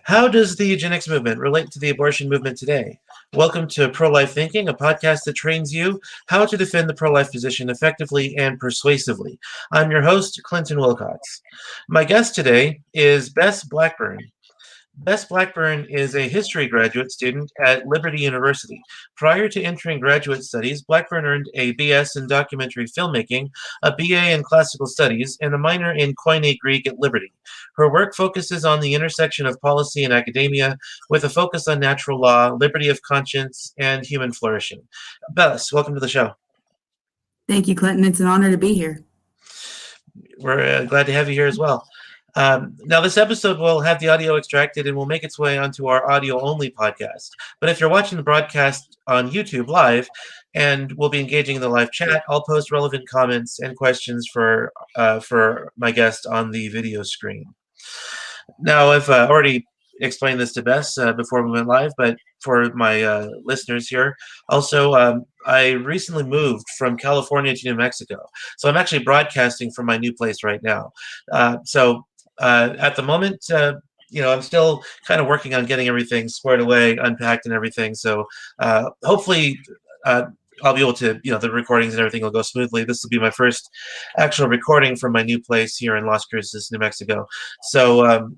How does the eugenics movement relate to the abortion movement today? Welcome to Pro-Life Thinking, a podcast that trains you how to defend the pro-life position effectively and persuasively. I'm your host, Clinton Wilcox. My guest today is Bess Blackburn. Bess Blackburn is a history graduate student at Liberty University. Prior to entering graduate studies, Blackburn earned a BS in documentary filmmaking, a BA in classical studies, and a minor in Koine Greek at Liberty. Her work focuses on the intersection of policy and academia, with a focus on natural law, liberty of conscience, and human flourishing. Bess, welcome to the show. Thank you, Clinton. It's an honor to be here. We're glad to have you here as well. Now, this episode will have the audio extracted and will make its way onto our audio-only podcast. But if you're watching the broadcast on YouTube live, and we'll be engaging in the live chat, I'll post relevant comments and questions for my guest on the video screen. Now, I've already explained this to Bess before we went live, but for my listeners here, also, I recently moved from California to New Mexico. So I'm actually broadcasting from my new place right now. At the moment, I'm still kind of working on getting everything squared away, unpacked and everything. So hopefully I'll be able to, the recordings and everything will go smoothly. This will be my first actual recording from my new place here in Las Cruces, New Mexico. So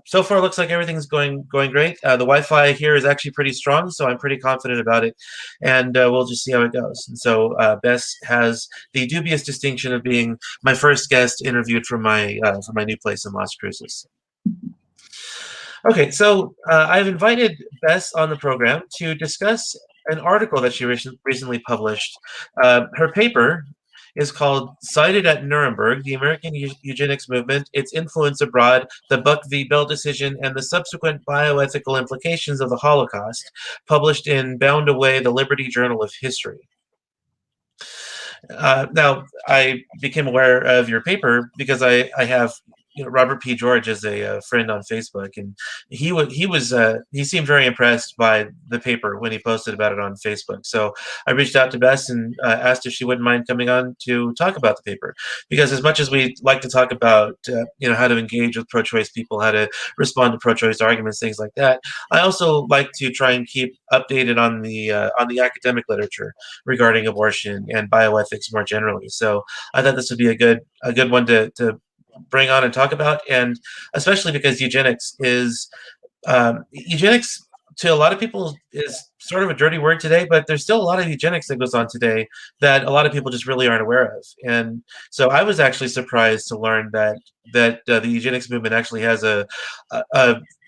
so far it looks like everything's going great. The Wi-Fi here is actually pretty strong, so I'm pretty confident about it, and we'll just see how it goes. And so Bess has the dubious distinction of being my first guest interviewed from my new place in Las Cruces. Okay, so I've invited Bess on the program to discuss an article that she recently published. Her paper is called Cited at Nuremberg, the American Eugenics Movement, Its Influence Abroad, the Buck v. Bell Decision, and the Subsequent Bioethical Implications of the Holocaust, published in Bound Away, the Liberty Journal of History. Now, I became aware of your paper because I have Robert P. George is a friend on Facebook, and he seemed very impressed by the paper when he posted about it on Facebook. So I reached out to Bess and asked if she wouldn't mind coming on to talk about the paper, because as much as we like to talk about how to engage with pro-choice people, how to respond to pro-choice arguments, things like that, I also like to try and keep updated on the academic literature regarding abortion and bioethics more generally. So I thought this would be a good one to bring on and talk about, and especially because eugenics to a lot of people is sort of a dirty word today, but there's still a lot of eugenics that goes on today that a lot of people just really aren't aware of. And so I was actually surprised to learn that the eugenics movement actually has a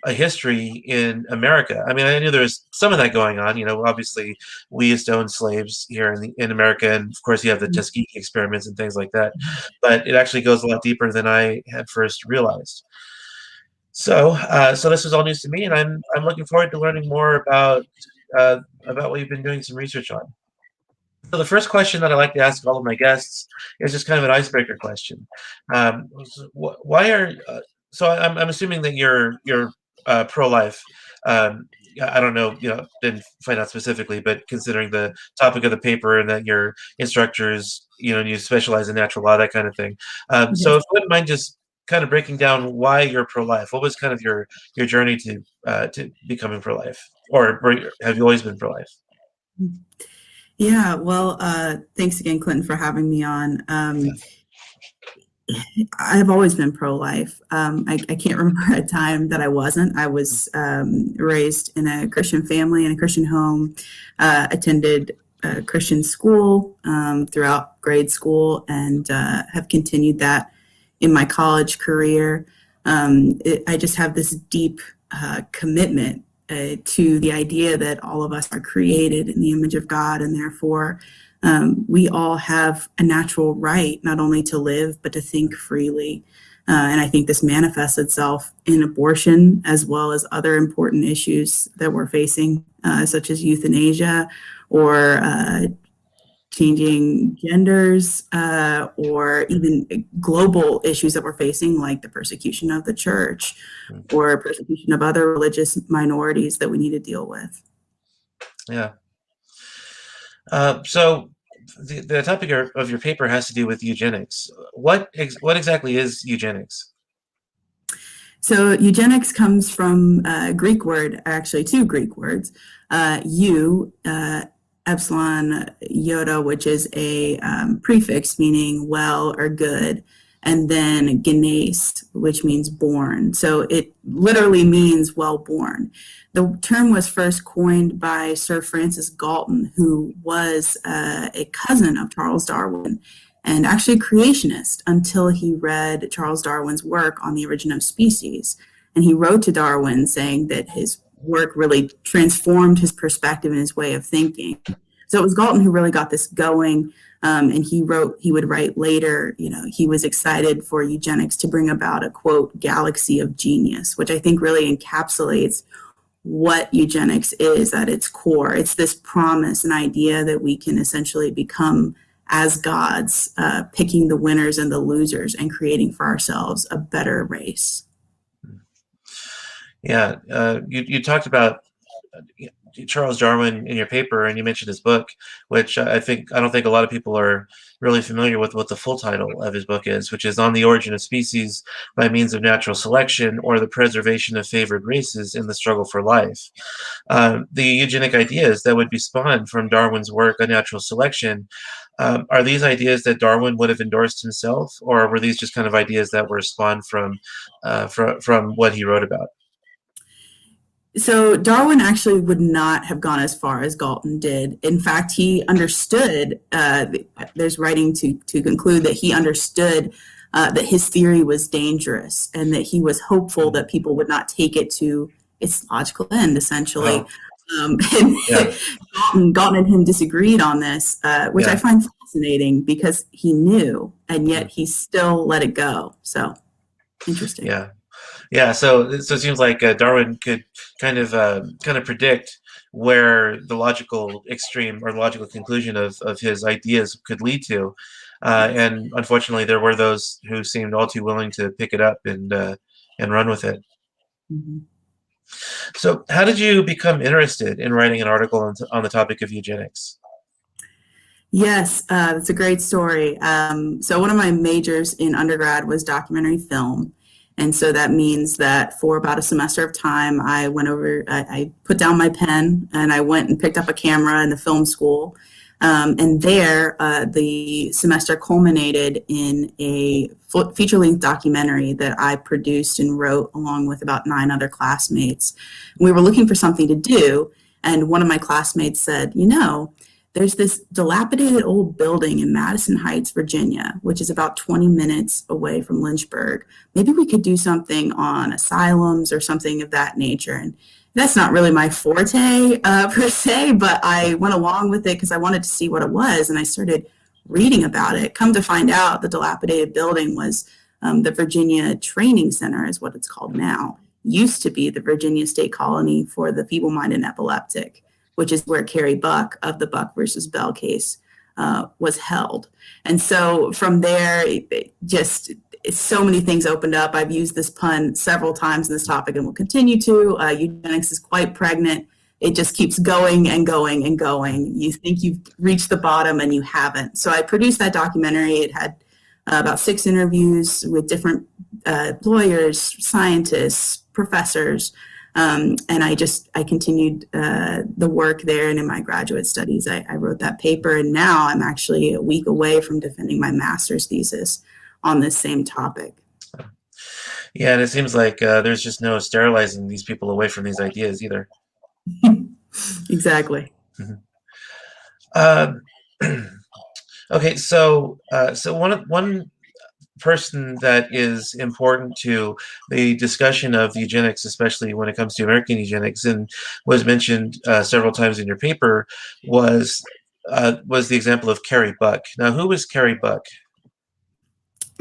history in America. I mean, I knew there was some of that going on. Obviously we used to own slaves here in America, and of course you have the Tuskegee experiments and things like that. But it actually goes a lot deeper than I had first realized. So this is all news to me, and I'm looking forward to learning more about what you've been doing some research on. So the first question that I like to ask all of my guests is just kind of an icebreaker question. Why are so I'm assuming that you're pro-life. I don't know, didn't find out specifically, but considering the topic of the paper and that your instructors, you specialize in natural law, that kind of thing. So if you wouldn't mind just kind of breaking down why you're pro-life. What was kind of your journey to becoming pro-life, or have you always been pro-life? Yeah, well, thanks again, Clinton, for having me on. I've always been pro-life. I can't remember a time that I wasn't. I was raised in a Christian family, in a Christian home, attended a Christian school throughout grade school, and have continued that in my college career. I just have this deep commitment to the idea that all of us are created in the image of God, and therefore we all have a natural right not only to live, but to think freely. And I think this manifests itself in abortion, as well as other important issues that we're facing, such as euthanasia or changing genders, or even global issues that we're facing, like the persecution of the church or persecution of other religious minorities that we need to deal with. Yeah. So the topic of your paper has to do with eugenics. What exactly is eugenics? So eugenics comes from a Greek word, actually two Greek words, epsilon, iota, which is a prefix meaning well or good, and then genes, which means born. So it literally means well born. The term was first coined by Sir Francis Galton, who was a cousin of Charles Darwin and actually a creationist until he read Charles Darwin's work on the origin of species. And he wrote to Darwin saying that his work really transformed his perspective and his way of thinking. So it was Galton who really got this going. And he would write later, he was excited for eugenics to bring about a, quote, galaxy of genius, which I think really encapsulates what eugenics is at its core. It's this promise, an idea that we can essentially become as gods, picking the winners and the losers and creating for ourselves a better race. Yeah, you talked about Charles Darwin in your paper, and you mentioned his book, which I don't think a lot of people are really familiar with what the full title of his book is, which is On the Origin of Species by Means of Natural Selection or the Preservation of Favored Races in the Struggle for Life. The eugenic ideas that would be spawned from Darwin's work on natural selection, are these ideas that Darwin would have endorsed himself, or were these just kind of ideas that were spawned from what he wrote about? So Darwin actually would not have gone as far as Galton did. In fact, he understood, there's writing to conclude that he understood that his theory was dangerous and that he was hopeful that people would not take it to its logical end, essentially. Oh, And yeah, Galton and him disagreed on this, which I yeah, find fascinating because he knew and yet he still let it go. So interesting. yeah. Yeah, so it seems like Darwin could kind of predict where the logical extreme or logical conclusion of his ideas could lead to, Yes. and unfortunately, there were those who seemed all too willing to pick it up and run with it. Mhm. So, how did you become interested in writing an article on the topic of eugenics? Yes, it's a great story. So one of my majors in undergrad was documentary film. And so that means that for about a semester of time, I put down my pen and I went and picked up a camera in the film school. And there, the semester culminated in a feature-length documentary that I produced and wrote along with about 9 other classmates. We were looking for something to do, and one of my classmates said, there's this dilapidated old building in Madison Heights, Virginia, which is about 20 minutes away from Lynchburg. Maybe we could do something on asylums or something of that nature. And that's not really my forte per se, but I went along with it because I wanted to see what it was. And I started reading about it. Come to find out, the dilapidated building was the Virginia Training Center, is what it's called now. Used to be the Virginia State Colony for the Feeble-Minded and Epileptic, which is where Carrie Buck of the Buck versus Bell case was held. And so from there, so many things opened up. I've used this pun several times in this topic and will continue to. Eugenics is quite pregnant. It just keeps going and going and going. You think you've reached the bottom and you haven't. So I produced that documentary. It had about 6 interviews with different lawyers, scientists, professors, and I continued the work there. And in my graduate studies, I wrote that paper. And now I'm actually a week away from defending my master's thesis on this same topic. Yeah, and it seems like there's just no sterilizing these people away from these ideas either. Exactly. Mhm. Um, okay, so one person that is important to the discussion of eugenics, especially when it comes to American eugenics, and was mentioned several times in your paper, was the example of Carrie Buck. Now, who was Carrie Buck?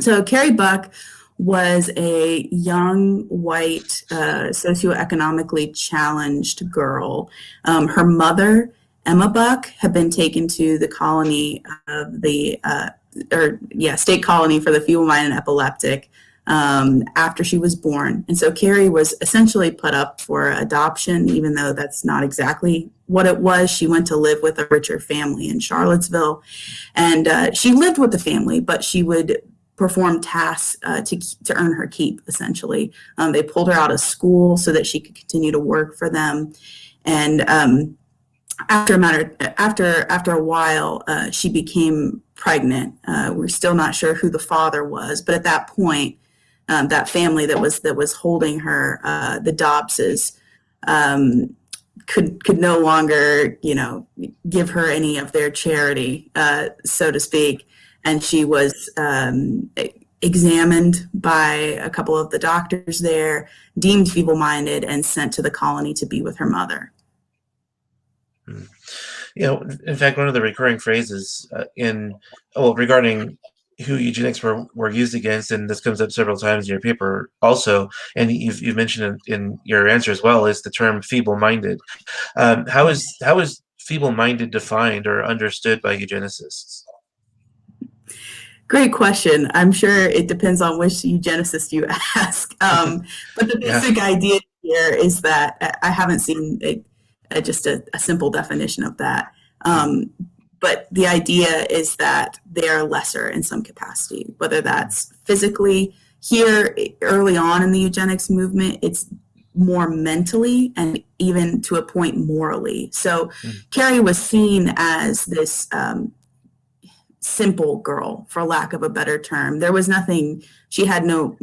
So Carrie Buck was a young, white, socioeconomically challenged girl. Her mother, Emma Buck, had been taken to the colony of the state colony for the feeble-minded and epileptic after she was born. And so Carrie was essentially put up for adoption, even though that's not exactly what it was. She went to live with a richer family in Charlottesville, and she lived with the family, but she would perform tasks to earn her keep, essentially. They pulled her out of school so that she could continue to work for them. And after a while, she became pregnant. We're still not sure who the father was, but at that point, that family that was holding her, the Dobbses, could no longer, give her any of their charity, so to speak, and she was examined by a couple of the doctors there, deemed feeble-minded, and sent to the colony to be with her mother. In fact, one of the recurring phrases regarding who eugenics were used against, and this comes up several times in your paper also, and you've mentioned it in your answer as well, is the term feeble-minded. How is feeble-minded defined or understood by eugenicists? Great question. I'm sure it depends on which eugenicist you ask. But the Yeah. basic idea here is that I haven't seen just a simple definition of that. But the idea is that they are lesser in some capacity, whether that's physically. Here, early on in the eugenics movement, it's more mentally and even to a point morally. So Carrie was seen as this simple girl, for lack of a better term. There was nothing, she had no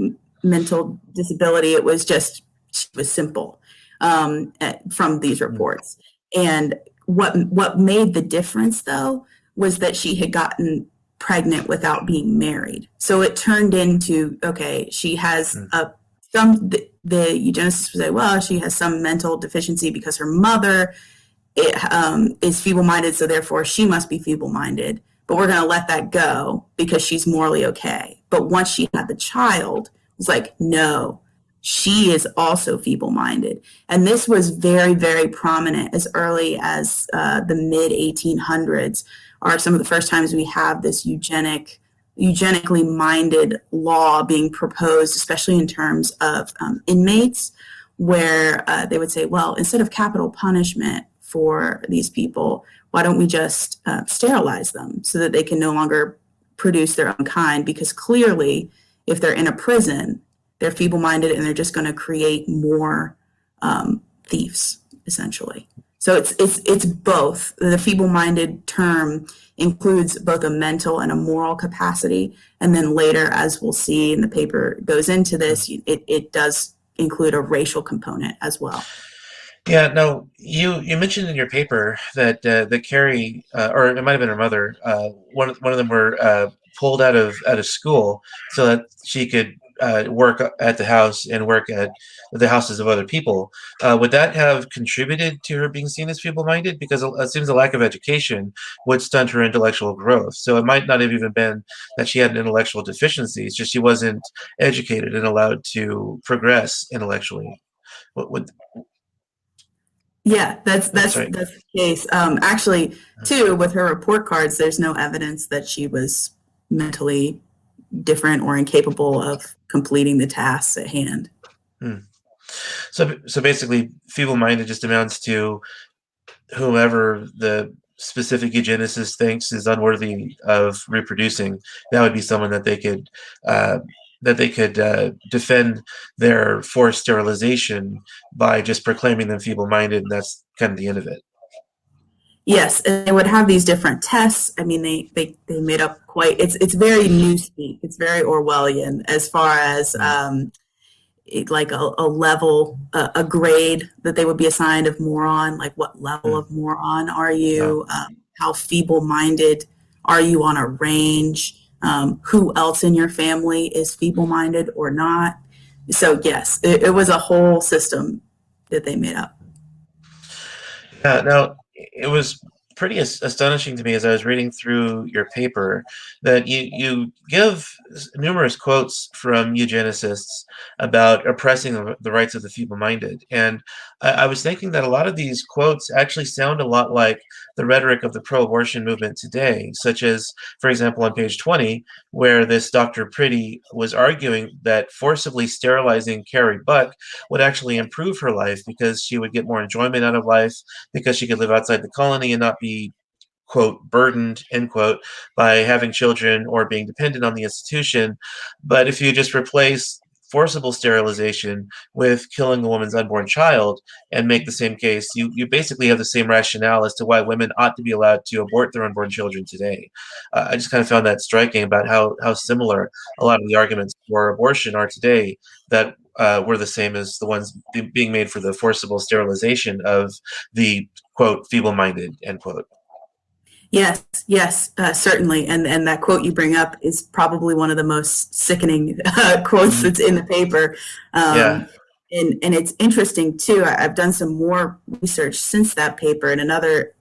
mental disability. It was just, she was simple from these reports. And what made the difference, though, was that she had gotten pregnant without being married. So it turned into, okay, she has the eugenicists would say, well, she has some mental deficiency because her mother is feeble-minded, so therefore she must be feeble-minded. But we're going to let that go because she's morally okay. But once she had the child, it was like, no, she is also feeble-minded. And this was very, very prominent as early as the mid-1800s are some of the first times we have this eugenically minded law being proposed, especially in terms of inmates, where they would say, well, instead of capital punishment for these people, why don't we just sterilize them so that they can no longer produce their own kind? Because clearly, if they're in a prison, they're feeble-minded and they're just going to create more thieves, essentially. So it's both. The feeble-minded term includes both a mental and a moral capacity, and then later, as we'll see, and the paper goes into this, it does include a racial component as well. Yeah, no, you mentioned in your paper that that Carrie, or it might have been her mother, one of them were pulled out of school so that she could work at the house and work at the houses of other people. Would that have contributed to her being seen as feeble-minded? Because it seems a lack of education would stunt her intellectual growth. So it might not have even been that she had an intellectual deficiency. It's just she wasn't educated and allowed to progress intellectually. What would Yeah, that's sorry. the case. Actually, too, with her report cards, there's no evidence that she was mentally different or incapable of completing the tasks at hand. Hmm. So basically, feeble-minded just amounts to whomever the specific eugenicist thinks is unworthy of reproducing. That would be someone uh, that they could defend their forced sterilization by just proclaiming them feeble-minded, and that's kind of the end of it. Yes, and they would have these different tests. I mean, they made up quite. It's very newspeak. It's very Orwellian as far as like a level, a grade that they would be assigned of moron. Like, what level Mm. of moron are Yeah. you? How feeble-minded are you on a range? Who else in your family is feeble-minded or not? So yes, it was a whole system that they made up. Yeah, now it was pretty astonishing to me as I was reading through your paper that you give numerous quotes from eugenicists about oppressing the rights of the feeble-minded, and I was thinking that a lot of these quotes actually sound a lot like the rhetoric of the pro-abortion movement today, such as, for example, on page 20, where this Dr. Pretty was arguing that forcibly sterilizing Carrie Buck would actually improve her life because she would get more enjoyment out of life because she could live outside the colony and not be quote, burdened, end quote, by having children or being dependent on the institution. But if you just replace forcible sterilization with killing a woman's unborn child and make the same case, you basically have the same rationale as to why women ought to be allowed to abort their unborn children today. I just kind of found that striking about how similar a lot of the arguments for abortion are today that were the same as the ones being made for the forcible sterilization of the quote feeble-minded, end quote. Yes, yes, certainly. And that quote you bring up is probably one of the most sickening quotes Mhm. that's in the paper. Yeah. And it's interesting too. I've done some more research since that paper, and another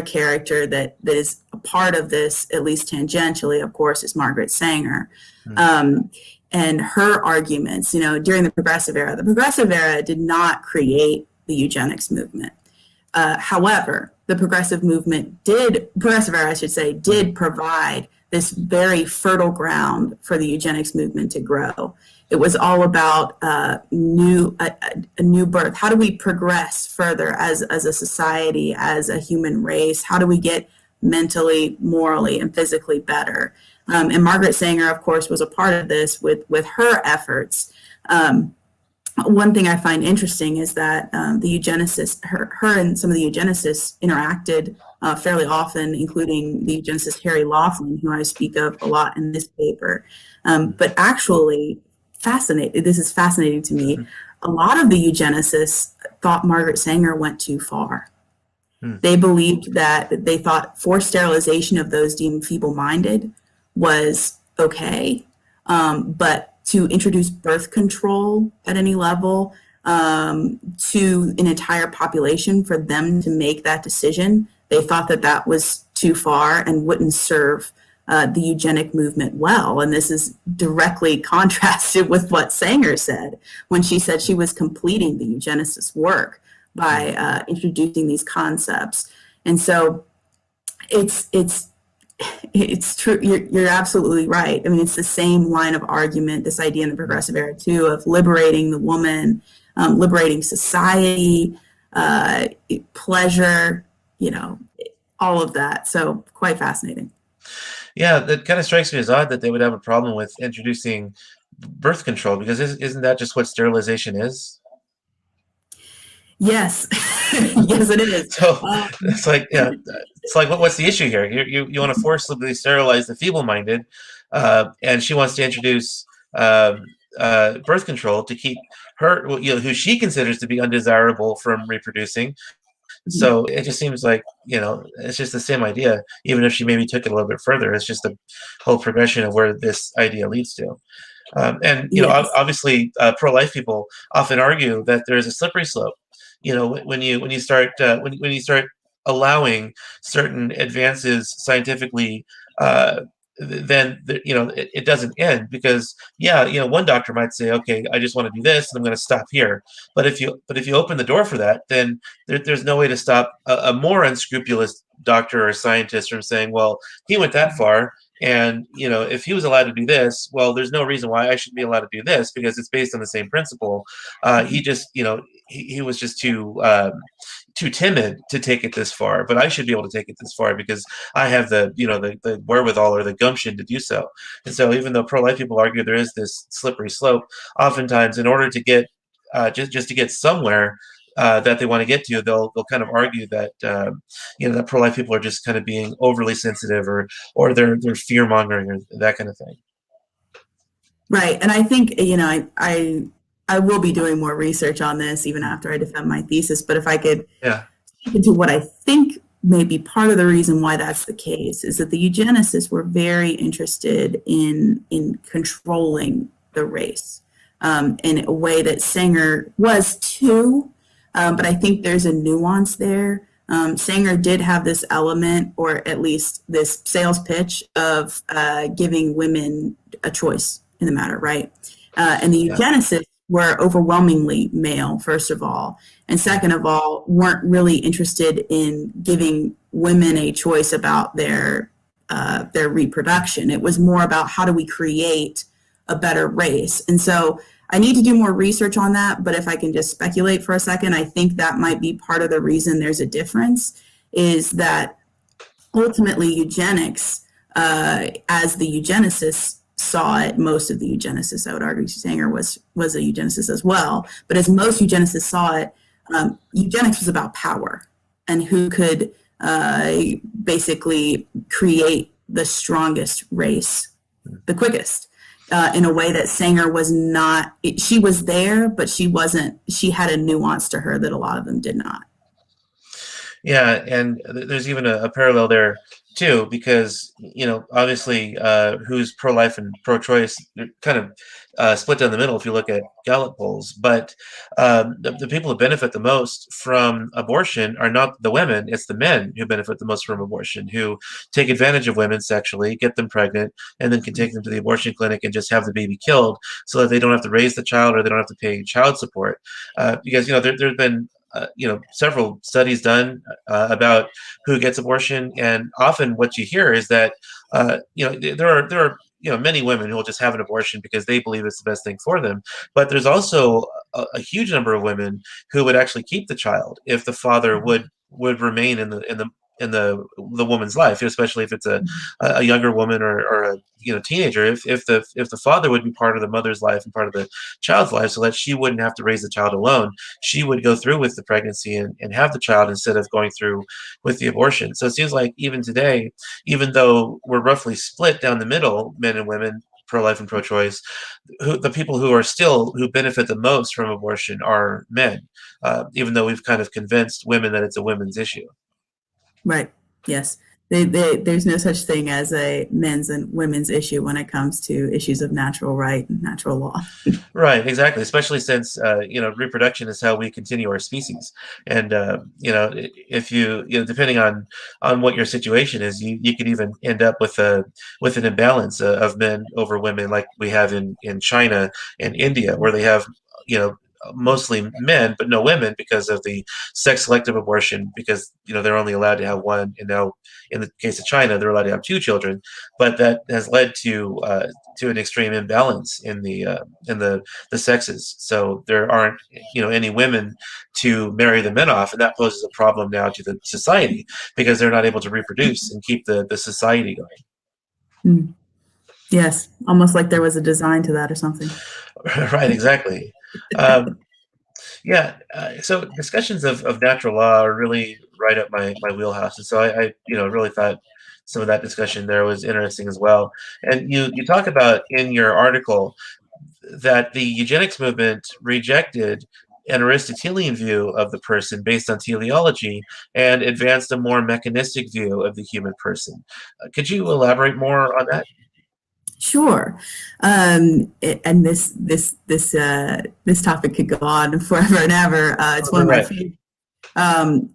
character that is a part of this, at least tangentially, of course, is Margaret Sanger. Mm. Um, and her arguments, during the Progressive Era did not create the eugenics movement. However, the progressive era, I should say, Mm. did provide this very fertile ground for the eugenics movement to grow. It was all about a new birth. How do we progress further as a society, as a human race? How do we get mentally, morally, and physically better? And Margaret Sanger, of course, was a part of this with her efforts. One thing I find interesting is that the eugenicists, her and some of the eugenicists interacted fairly often, including the eugenicist Harry Laughlin, who I speak of a lot in this paper. But actually, this is fascinating to me. Mm. A lot of the eugenicists thought Margaret Sanger went too far. Mm. They thought forced sterilization of those deemed feeble-minded was okay, but to introduce birth control at any level to an entire population, for them to make that decision, they thought that was too far and wouldn't serve the eugenic movement well. And this is directly contrasted with what Sanger said when she said she was completing the eugenicist work by introducing these concepts. And so it's true. You're absolutely right. I mean, it's the same line of argument, this idea in the progressive era too, of liberating the woman, liberating society, pleasure, all of that. So quite fascinating. Yeah, that kind of strikes me as odd that they would have a problem with introducing birth control because isn't that just what sterilization is? Yes, yes, it is. So Um, it's like, yeah, it's like what's the issue here? You want to forcibly sterilize the feeble-minded, and she wants to introduce birth control to keep her, who she considers to be undesirable from reproducing. So it just seems like, it's just the same idea, even if she maybe took it a little bit further. It's just a whole progression of where this idea leads to. And yes. obviously, pro-life people often argue that there is a slippery slope. When you start when you start allowing certain advances scientifically, then it doesn't end because one doctor might say, okay, I just want to do this and I'm going to stop here. But if you open the door for that, then there's no way to stop a more unscrupulous doctor or scientist from saying, well, he went that far. And if he was allowed to do this, well, there's no reason why I should be allowed to do this because it's based on the same principle. He just, he was just too timid to take it this far, but I should be able to take it this far because I have the wherewithal or the gumption to do so. And so, even though pro-life people argue there is this slippery slope, oftentimes in order to get just to get somewhere that they want to get to, they'll kind of argue that that pro-life people are just kind of being overly sensitive or they're fear mongering or that kind of thing. Right. And I think, I will be doing more research on this even after I defend my thesis. But if I could Yeah. speak into what I think may be part of the reason why that's the case, is that the eugenicists were very interested in controlling the race in a way that Sanger was too. But I think there's a nuance there. Sanger did have this element, or at least this sales pitch of giving women a choice in the matter, right? And the Yeah. eugenicists were overwhelmingly male, first of all, and second of all, weren't really interested in giving women a choice about their reproduction. It was more about how do we create a better race. And so I need to do more research on that, but if I can just speculate for a second, I think that might be part of the reason there's a difference, is that ultimately eugenics, as the eugenicists saw it, most of the eugenicists, I would argue, Sanger was a eugenicist as well, but as most eugenicists saw it, eugenics was about power and who could basically create the strongest race the quickest. In a way that Sanger was not, she was there, but she wasn't, she had a nuance to her that a lot of them did not. Yeah, and there's even a parallel there too, because obviously, who's pro-life and pro-choice, they're kind of split down the middle if you look at Gallup polls. But the people who benefit the most from abortion are not the women; it's the men who benefit the most from abortion, who take advantage of women sexually, get them pregnant, and then can take them to the abortion clinic and just have the baby killed, so that they don't have to raise the child or they don't have to pay child support. Because there's been several studies done about who gets abortion, and often what you hear is that there are many women who will just have an abortion because they believe it's the best thing for them, but there's also a huge number of women who would actually keep the child if the father would remain in the woman's life, especially if it's a younger woman or a teenager. If the father would be part of the mother's life and part of the child's life, so that she wouldn't have to raise the child alone, she would go through with the pregnancy and have the child instead of going through with the abortion. So it seems like even today, even though we're roughly split down the middle, men and women, pro-life and pro-choice, the people who benefit the most from abortion are men, even though we've kind of convinced women that it's a women's issue. Right. Yes. There's no such thing as a men's and women's issue when it comes to issues of natural right and natural law. Right, exactly. Especially since reproduction is how we continue our species, and if depending on what your situation is, you could even end up with an imbalance of men over women, like we have in China and India, where they have you know mostly men but no women because of the sex selective abortion, because they're only allowed to have one, and now in the case of China they're allowed to have two children, but that has led to an extreme imbalance in the sexes. So there aren't any women to marry the men off, and that poses a problem now to the society because they're not able to reproduce and keep the society going. Mm. Yes. Almost like there was a design to that or something. Right, exactly. Um, yeah, so discussions of natural law are really right up my wheelhouse, and so I really thought some of that discussion there was interesting as well. And you talk about in your article that the eugenics movement rejected an Aristotelian view of the person based on teleology and advanced a more mechanistic view of the human person. Could you elaborate more on that? Sure. And this topic could go on forever and ever. It's one of my Right. favorites.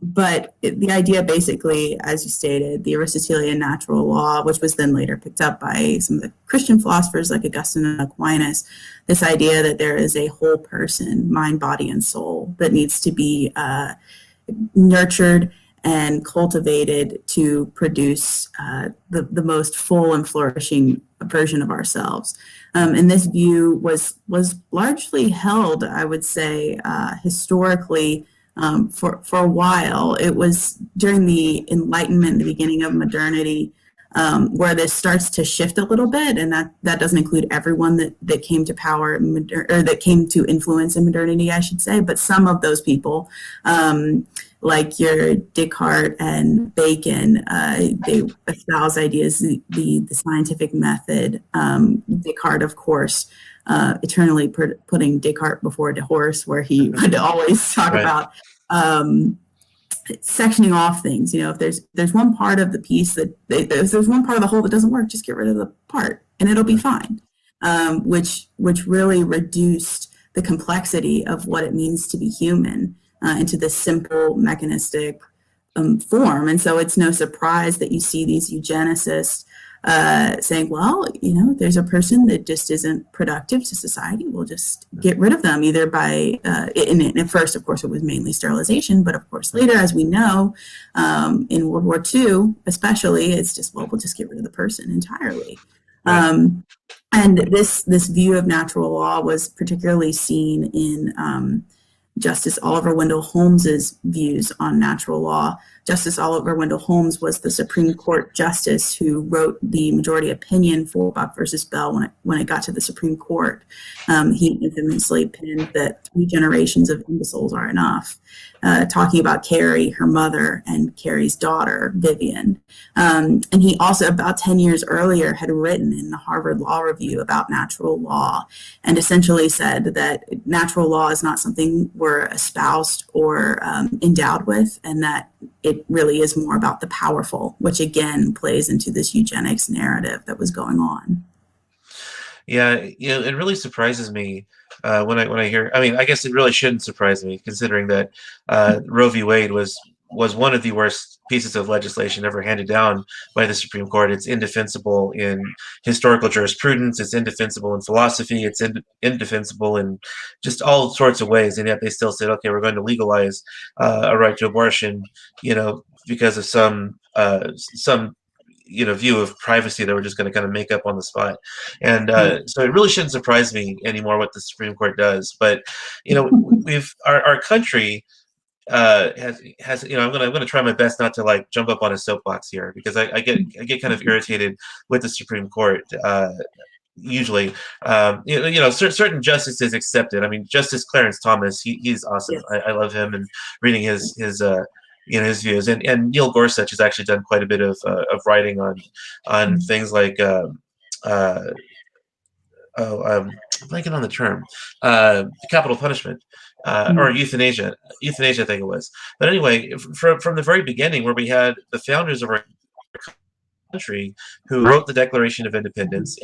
But the idea basically, as you stated, the Aristotelian natural law, which was then later picked up by some of the Christian philosophers like Augustine and Aquinas, this idea that there is a whole person, mind, body, and soul, that needs to be nurtured and cultivated to produce the most full and flourishing version of ourselves. And this view was largely held, I would say, historically, for a while. It was during the Enlightenment, the beginning of modernity, where this starts to shift a little bit, and that doesn't include everyone that came to power or that came to influence in modernity, I should say, but some of those people, like your Descartes and Bacon, they espouse ideas, the scientific method. Descartes, of course, eternally putting Descartes before the horse, where he would always talk Right. about sectioning off things. If there's one part of the piece if there's one part of the whole that doesn't work, just get rid of the part and it'll be fine. Which really reduced the complexity of what it means to be human into this simple mechanistic form. And so it's no surprise that you see these eugenicists saying, well, there's a person that just isn't productive to society. We'll just get rid of them, either by, and at first, of course, it was mainly sterilization, but of course, later, as we know, in World War II, especially, it's just, well, we'll just get rid of the person entirely. Right. And this view of natural law was particularly seen in Justice Oliver Wendell Holmes's views on natural law. Justice Oliver Wendell Holmes was the Supreme Court justice who wrote the majority opinion for Buck versus Bell when it got to the Supreme Court. He infamously penned that 3 generations of imbeciles are enough, talking about Carrie, her mother, and Carrie's daughter, Vivian. And he also, about 10 years earlier, had written in the Harvard Law Review about natural law and essentially said that natural law is not something we're espoused or endowed with, and that it really is more about the powerful, which again plays into this eugenics narrative that was going on. Yeah, it really surprises me when I hear. I mean, I guess it really shouldn't surprise me, considering that Roe v. Wade was one of the worst pieces of legislation ever handed down by the Supreme Court. It's indefensible in historical jurisprudence. It's indefensible in philosophy. It's indefensible in just all sorts of ways. And yet they still said, okay, we're going to legalize a right to abortion, because of some view of privacy that we're just going to kind of make up on the spot. And so it really shouldn't surprise me anymore what the Supreme Court does. But our country has I'm gonna try my best not to like jump up on a soapbox here, because I get kind of irritated with the Supreme Court. Usually, certain justices accepted. I mean, Justice Clarence Thomas, he's awesome. Yes. I love him, and reading his views. And Neil Gorsuch has actually done quite a bit of writing on things like blanking on the term, capital punishment, or euthanasia. Euthanasia, I think it was. But anyway, from the very beginning, where we had the founders of our country who wrote the Declaration of Independence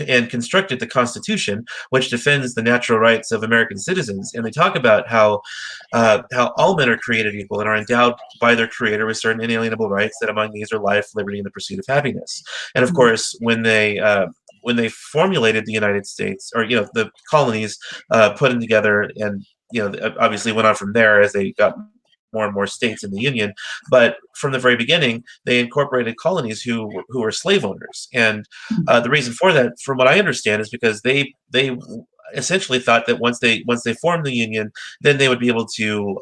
and constructed the Constitution, which defends the natural rights of American citizens. And they talk about how all men are created equal and are endowed by their Creator with certain inalienable rights, that among these are life, liberty, and the pursuit of happiness. And of course, when they formulated the United States, or the colonies, put them together, and obviously went on from there as they got more and more states in the Union. But from the very beginning, they incorporated colonies who were slave owners, and the reason for that, from what I understand, is because they essentially thought that once they formed the Union, then they would be able to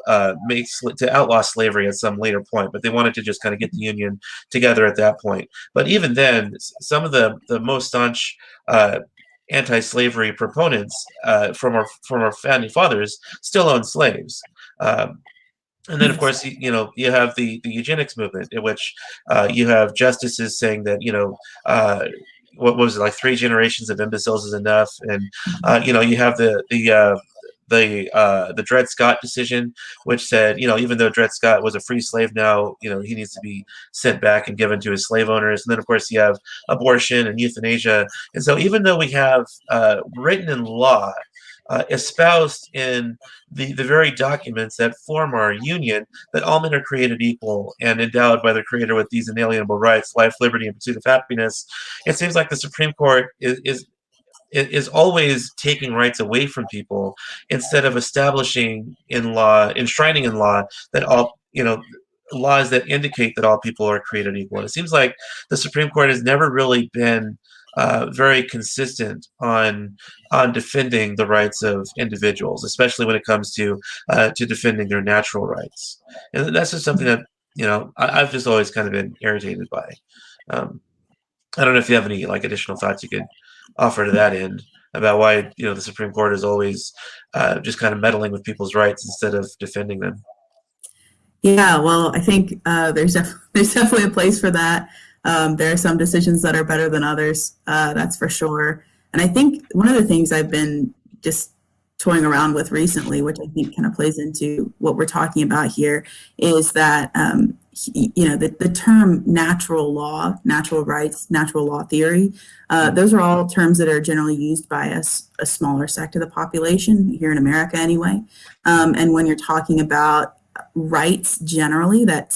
outlaw slavery at some later point. But they wanted to just kind of get the Union together at that point. But even then, some of the most staunch anti-slavery proponents from our founding fathers still owned slaves. And then, of course, you have the eugenics movement, in which you have justices saying that what was it, like 3 generations of imbeciles is enough, and you have the Dred Scott decision, which said, even though Dred Scott was a free slave, now he needs to be sent back and given to his slave owners. And then, of course, you have abortion and euthanasia. And so, even though we have written in law, espoused in the very documents that form our union, that all men are created equal and endowed by their Creator with these inalienable rights, life, liberty, and pursuit of happiness, it seems like the Supreme Court is always taking rights away from people, instead of establishing in law, enshrining in law, that all laws that indicate that all people are created equal. And it seems like the Supreme Court has never really been very consistent on defending the rights of individuals, especially when it comes to defending their natural rights. And that's just something that I've just always kind of been irritated by. I don't know if you have any additional thoughts you could offer to that end about why the Supreme Court is always just kind of meddling with people's rights instead of defending them. Yeah, well, I think there's definitely a place for that. There are some decisions that are better than others, that's for sure. And I think one of the things I've been just toying around with recently, which I think kind of plays into what we're talking about here, is that the term natural law, natural rights, natural law theory, those are all terms that are generally used by a smaller sect of the population here in America anyway. And when you're talking about rights generally, that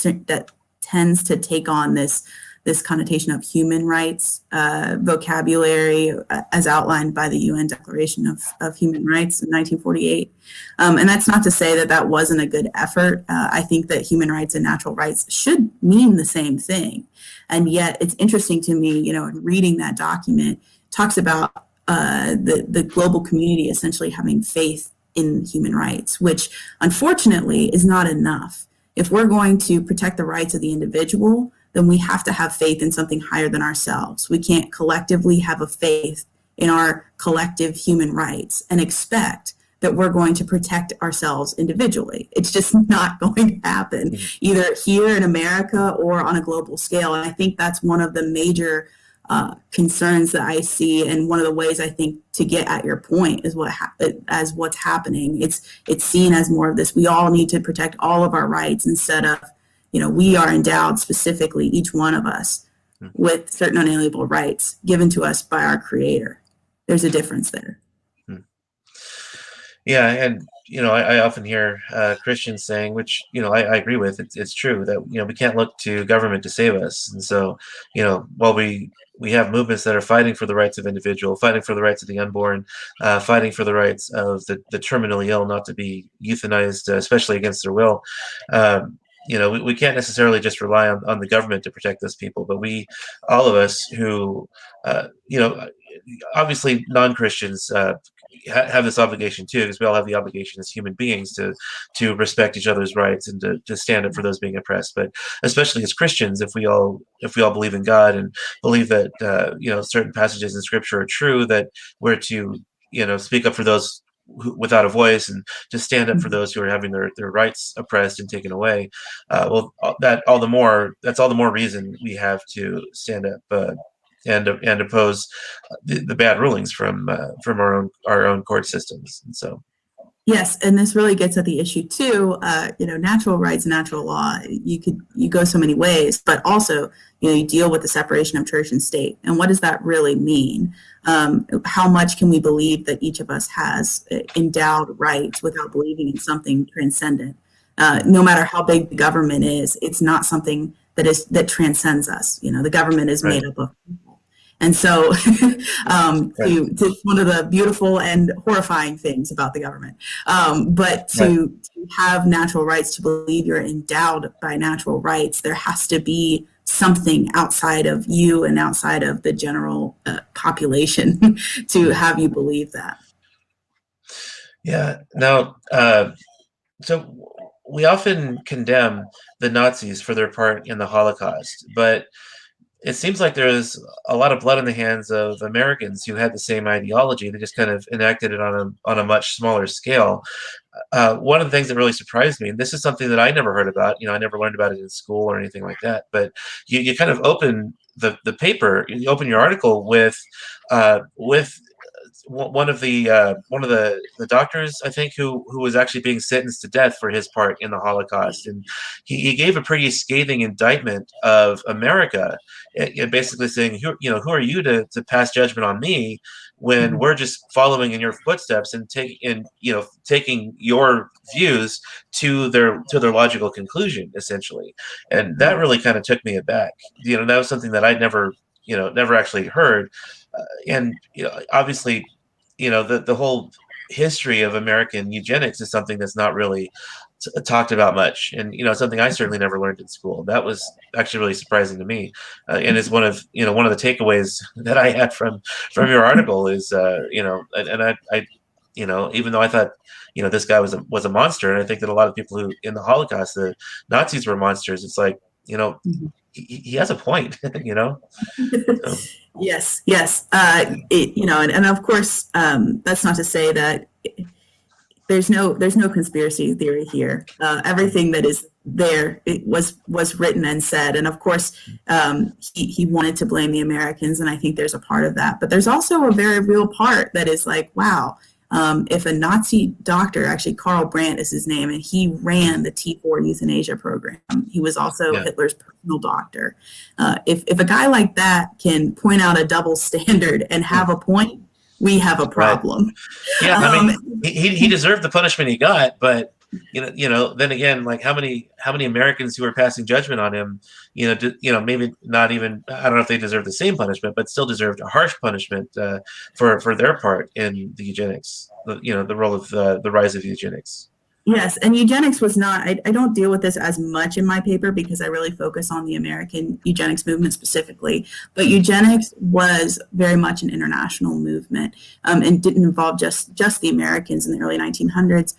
tends to take on this connotation of human rights vocabulary, as outlined by the UN Declaration of Human Rights in 1948. And that's not to say that wasn't a good effort. I think that human rights and natural rights should mean the same thing. And yet it's interesting to me, in reading that document, talks about the global community essentially having faith in human rights, which unfortunately is not enough. If we're going to protect the rights of the individual, then we have to have faith in something higher than ourselves. We can't collectively have a faith in our collective human rights and expect that we're going to protect ourselves individually. It's just not going to happen, either here in America or on a global scale. And I think that's one of the major concerns that I see, and one of the ways I think to get at your point is what's happening. It's seen as more of this. We all need to protect all of our rights instead of, we are endowed specifically, each one of us, with certain unalienable rights given to us by our Creator. There's a difference there. Yeah, and I often hear Christians saying, which I agree with. It's true that we can't look to government to save us, and so while we have movements that are fighting for the rights of individual, fighting for the rights of the unborn, fighting for the rights of the terminally ill not to be euthanized, especially against their will. We can't necessarily just rely on the government to protect those people, but all of us who, obviously non-Christians have this obligation too, because we all have the obligation as human beings to respect each other's rights and to stand up for those being oppressed. But especially as Christians, if we all believe in God and believe that certain passages in Scripture are true, that we're to speak up for those without a voice and to stand up for those who are having their rights oppressed and taken away. That's all the more reason we have to stand up and oppose the bad rulings from our own court systems. And so, yes, and this really gets at the issue too. Natural rights, natural law. You go so many ways, but also you deal with the separation of church and state. And what does that really mean? How much can we believe that each of us has endowed rights without believing in something transcendent? No matter how big the government is, it's not something that transcends us. The government is made up of people. And so to one of the beautiful and horrifying things about the government. But to have natural rights, to believe you're endowed by natural rights, there has to be something outside of you and outside of the general population to have you believe that. Yeah. Now, so we often condemn the Nazis for their part in the Holocaust, but it seems like there's a lot of blood in the hands of Americans who had the same ideology. They just kind of enacted it on a much smaller scale. One of the things that really surprised me, and this is something that I never heard about, I never learned about it in school or anything like that, but you kind of open the paper, you open your article with one of the doctors, I think, who was actually being sentenced to death for his part in the Holocaust, and he gave a pretty scathing indictment of America, and basically saying, who are you to pass judgment on me when we're just following in your footsteps and taking your views to their logical conclusion, essentially. And that really kind of took me aback. That was something that I'd never actually heard. And obviously, the whole history of American eugenics is something that's not really talked about much, and something I certainly never learned in school. That was actually really surprising to me, and it's one of the takeaways that I had from your article is and I even though I thought this guy was a monster, and I think that a lot of people who in the Holocaust, the Nazis were monsters. It's like he has a point, So. Yes. And of course, that's not to say that there's no conspiracy theory here. Everything that is there, it was written and said, and of course, he wanted to blame the Americans, and I think there's a part of that. But there's also a very real part that is like, wow. If a Nazi doctor, actually Karl Brandt is his name, and he ran the T4 euthanasia program. He was also Hitler's personal doctor. If a guy like that can point out a double standard and have a point, we have a problem. Right. Yeah, I mean, he deserved the punishment he got, but then again, like how many Americans who are passing judgment on him, maybe not even, I don't know if they deserve the same punishment, but still deserved a harsh punishment for their part in the eugenics, the role of the rise of eugenics. Yes, and eugenics was not, I don't deal with this as much in my paper because I really focus on the American eugenics movement specifically. But Mm, eugenics was very much an international movement, and didn't involve just the Americans in the early 1900s,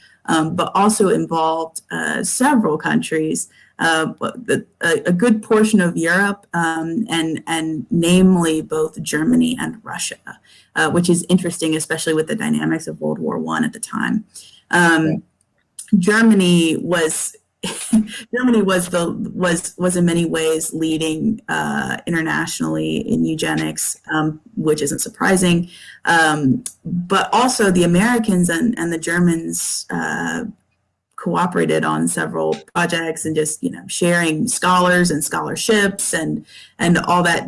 but also involved several countries, a good portion of Europe, and namely both Germany and Russia, which is interesting, especially with the dynamics of World War I at the time. yeah. Um, Germany was was in many ways leading internationally in eugenics, which isn't surprising. But also the Americans and the Germans cooperated on several projects and just sharing scholars and scholarships and all that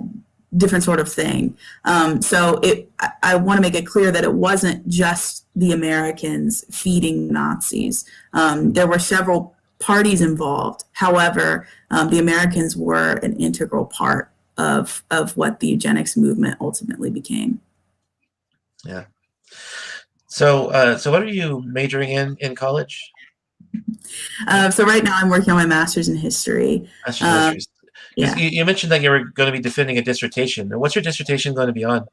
different sort of thing. I want to make it clear that it wasn't just the Americans feeding Nazis. There were several parties involved. However, the Americans were an integral part of what the eugenics movement ultimately became. Yeah. So, so what are you majoring in college? So right now I'm working on my master's in history. Master's in Um, history. Because yeah. you mentioned that you were going to be defending a dissertation. What's your dissertation going to be on?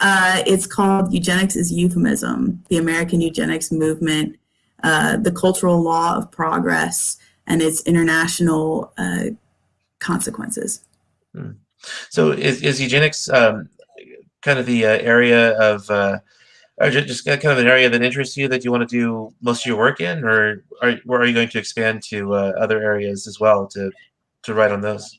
It's called Eugenics is Euphemism, the American Eugenics Movement, the Cultural Law of Progress, and its international consequences. Hmm. So, is eugenics kind of the area of, or just kind of an area that interests you that you want to do most of your work in, or are you going to expand to other areas as well to write on those?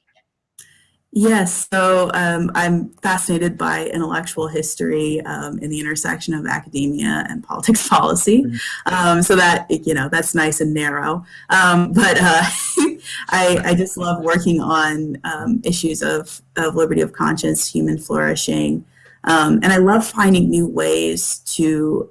Yes, so I'm fascinated by intellectual history in the intersection of academia and politics policy. Mhm. So that that's nice and narrow. But I just love working on issues of liberty of conscience, human flourishing, and I love finding new ways to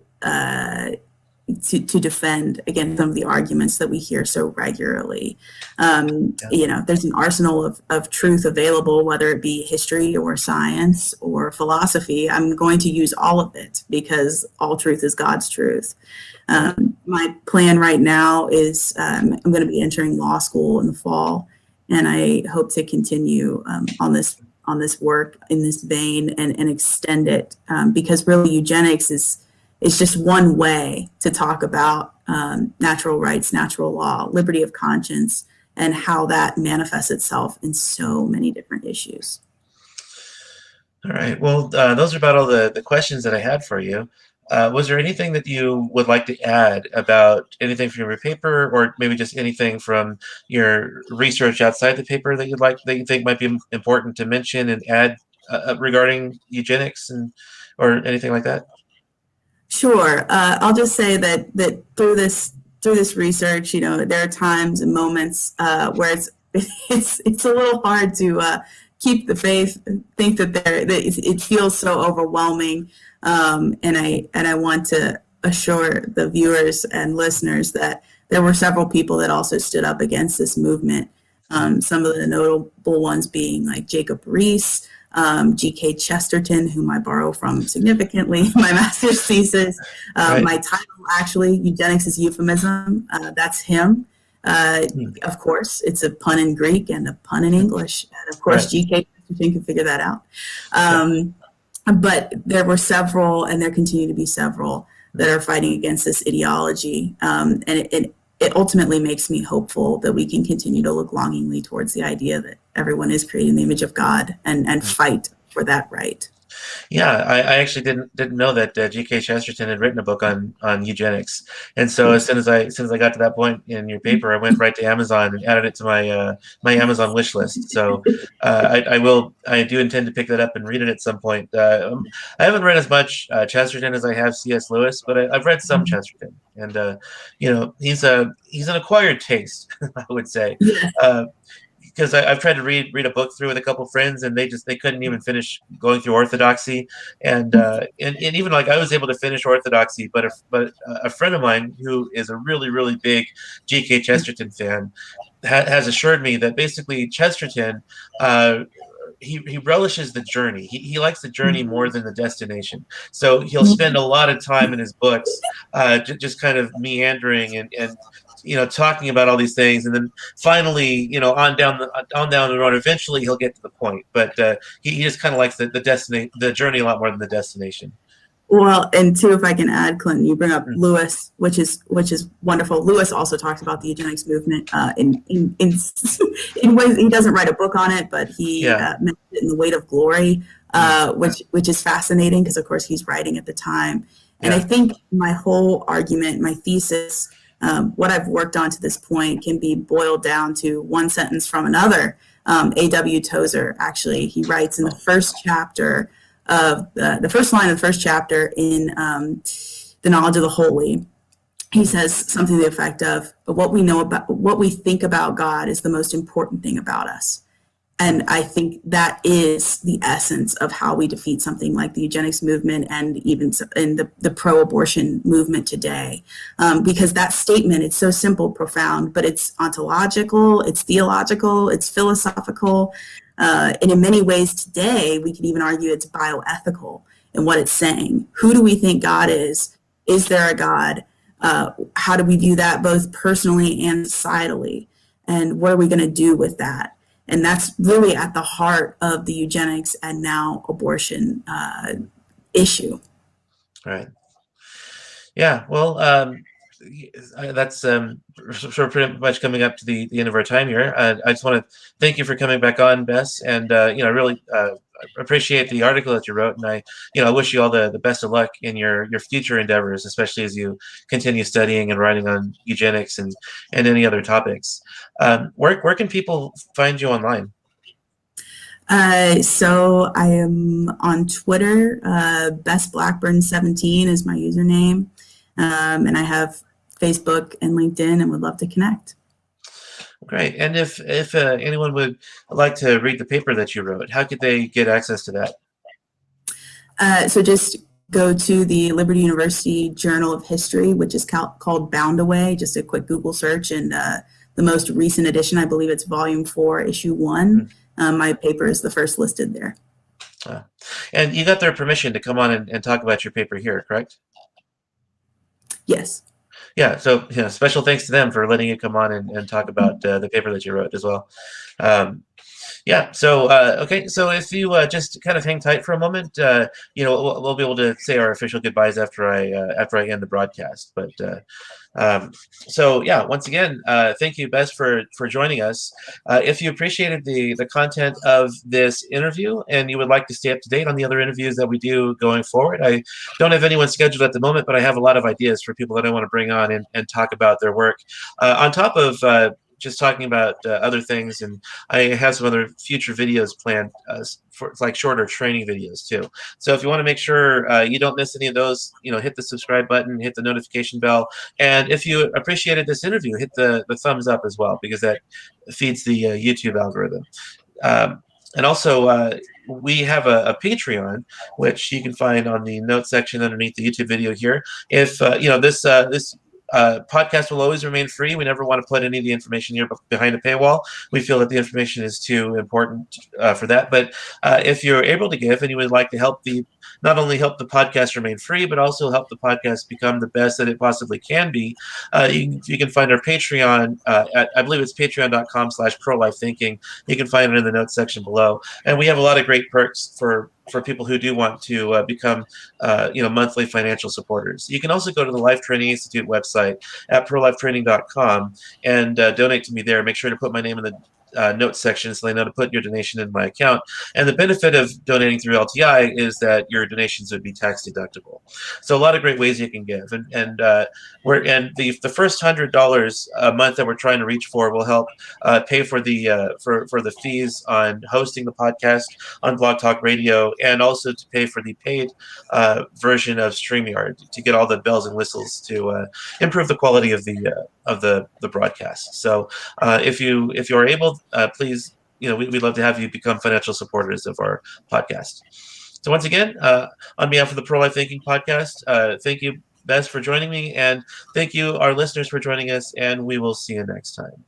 defend against some of the arguments that we hear so regularly. Yeah. There's an arsenal of truth available, whether it be history or science or philosophy. I'm going to use all of it because all truth is God's truth. Right. My plan right now is I'm going to be entering law school in the fall, and I hope to continue on this work in this vein and extend it because really eugenics is just one way to talk about natural rights, natural law, liberty of conscience, and how that manifests itself in so many different issues. All right. Well, those are about all the questions that I had for you. Was there anything that you would like to add about anything from your paper, or maybe just anything from your research outside the paper that you think might be important to mention and add regarding eugenics and or anything like that? Sure. I'll just say that through this research, there are times and moments where it's a little hard to keep the faith, think that it feels so overwhelming, and I want to assure the viewers and listeners that there were several people that also stood up against this movement. Some of the notable ones being like Jacob Rees, G.K. Chesterton, whom I borrow from significantly in my master's thesis. Right. My title, actually, Eugenics is Euphemism. That's him. Uh, Hmm. of course, it's a pun in Greek and a pun in English. And of course, Right. G.K. Chesterton can figure that out. Yeah. Um, but there were several, and there continue to be several, Hmm. that are fighting against this ideology. And it ultimately makes me hopeful that we can continue to look longingly towards the idea that everyone is created in the image of God and fight for that right. Yeah, I actually didn't know that G.K. Chesterton had written a book on eugenics, and so as soon as I got to that point in your paper, I went right to Amazon and added it to my Amazon wish list. So I do intend to pick that up and read it at some point. I haven't read as much Chesterton as I have C.S. Lewis, but I've read some Chesterton, and he's an acquired taste, I would say. Yeah. Uh, because I've tried to read a book through with a couple friends, and they couldn't even finish going through orthodoxy, and even like I was able to finish orthodoxy, but a friend of mine who is a really big G.K. Chesterton fan has assured me that basically Chesterton uh, he relishes the journey. He likes the journey more than the destination. So he'll spend a lot of time in his books, just kind of meandering and talking about all these things, and then finally, on down the road. Eventually, he'll get to the point. But he just kind of likes the journey a lot more than the destination. Well, and two, if I can add, Clinton, you bring up Mm. Lewis, which is wonderful. Lewis also talks about the eugenics movement in ways. He doesn't write a book on it, but he Yeah. mentioned it in The Weight of Glory, Mm. which is fascinating because, of course, he's writing at the time. And I Yeah. think my whole argument, my thesis, what I've worked on to this point, can be boiled down to one sentence from another. A.W. Tozer, actually, he writes in the first chapter of the first line of the first chapter in The Knowledge of the Holy. He says something to the effect of, what we think about God is the most important thing about us. And I think that is the essence of how we defeat something like the eugenics movement and even in the pro-abortion movement today. Because that statement, it's so simple, profound, but it's ontological, it's theological, it's philosophical. And in many ways today, we could even argue it's bioethical in what it's saying. Who do we think God is? Is there a God? How do we view that both personally and societally? And what are we going to do with that? And that's really at the heart of the eugenics and now abortion issue. Right. Yeah. Well, that's sort of pretty much coming up to the end of our time here. I just want to thank you for coming back on, Bess, and I really appreciate the article that you wrote, and I wish you all the best of luck in your future endeavors, especially as you continue studying and writing on eugenics and any other topics. Where can people find you online? So I am on Twitter. Bess Blackburn 17 is my username. And I have Facebook and LinkedIn and would love to connect. Great. And if anyone would like to read the paper that you wrote, how could they get access to that? So just go to the Liberty University Journal of History, which is called Bound Away. Just a quick Google search, and the most recent edition, I believe it's volume 4, issue 1. My paper is the first listed there. And you got their permission to come on and talk about your paper here, correct? Yes. Yeah, so special thanks to them for letting you come on and talk about the paper that you wrote as well. Yeah, so okay, so if you just kind of hang tight for a moment, we'll be able to say our official goodbyes after I end the broadcast. But so yeah, once again, thank you, Bess, for joining us. If you appreciated the content of this interview and you would like to stay up to date on the other interviews that we do going forward, I don't have anyone scheduled at the moment, but I have a lot of ideas for people that I want to bring on and talk about their work. On top of just talking about other things, and I have some other future videos planned for like shorter training videos too. So if you want to make sure you don't miss any of those, hit the subscribe button, hit the notification bell, and if you appreciated this interview, hit the thumbs up as well, because that feeds the YouTube algorithm. And also, we have a Patreon, which you can find on the notes section underneath the YouTube video here. If this podcast will always remain free. We never want to put any of the information here behind a paywall. We feel that the information is too important for that. But if you're able to give and you would like to not only help the podcast remain free, but also help the podcast become the best that it possibly can be, you can find our Patreon at, I believe it's patreon.com/prolifethinking. You can find it in the notes section below. And we have a lot of great perks for people who do want to become monthly financial supporters. You can also go to the Life Training Institute website at prolifetraining.com and donate to me there. Make sure to put my name in the notes section so they know to put your donation in my account. And the benefit of donating through LTI is that your donations would be tax deductible. So a lot of great ways you can give. And the first $100 a month that we're trying to reach for will help pay for the for the fees on hosting the podcast on Blog Talk Radio, and also to pay for the paid version of StreamYard to get all the bells and whistles to improve the quality of the broadcast. So if you are able, please, we'd love to have you become financial supporters of our podcast. So once again, on behalf of the Pro Life Thinking podcast, thank you, Bess, for joining me, and thank you, our listeners, for joining us, and we will see you next time.